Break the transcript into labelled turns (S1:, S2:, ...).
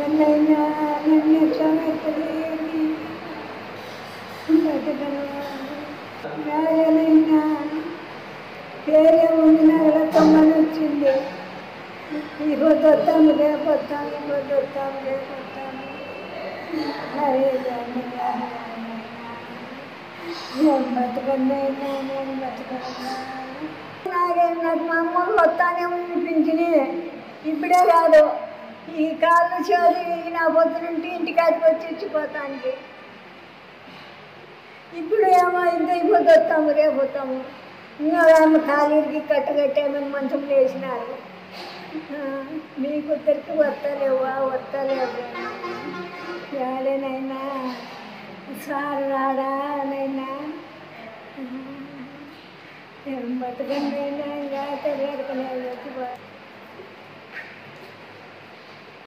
S1: నన్నైనా నన్ను క్షమించలేని రాజనైనా పేరే ఉంది నగల తొమ్మని వచ్చింది. ఈ పొద్దు వస్తాము రేపు వస్తాము, ఈ పొద్దు వస్తాము రేపు వస్తాము. అరే నేను బతకన్నైనా నేను బతకన్నా నాకు మా అమ్మలు వస్తానే వినిపించిని. ఇప్పుడే కాదు, ఈ కాళ్ళు చేతి నా పొద్దునుంటే ఇంటికాడికి వచ్చి ఇచ్చిపోతానికి. ఇప్పుడు ఏమో ఇంత ఇప్పుడు వస్తాము రేపు వస్తాము. ఇంకా ఆమె ఖాళీకి కట్టగట్టామని మంచం వేసినారు. మీకు తిరిగి వస్తలేవా వస్తలేవు ఏడేనైనా సార్ రాడా నైనా బతకండి అయినా ఇంకా తెలియడుకునే వచ్చి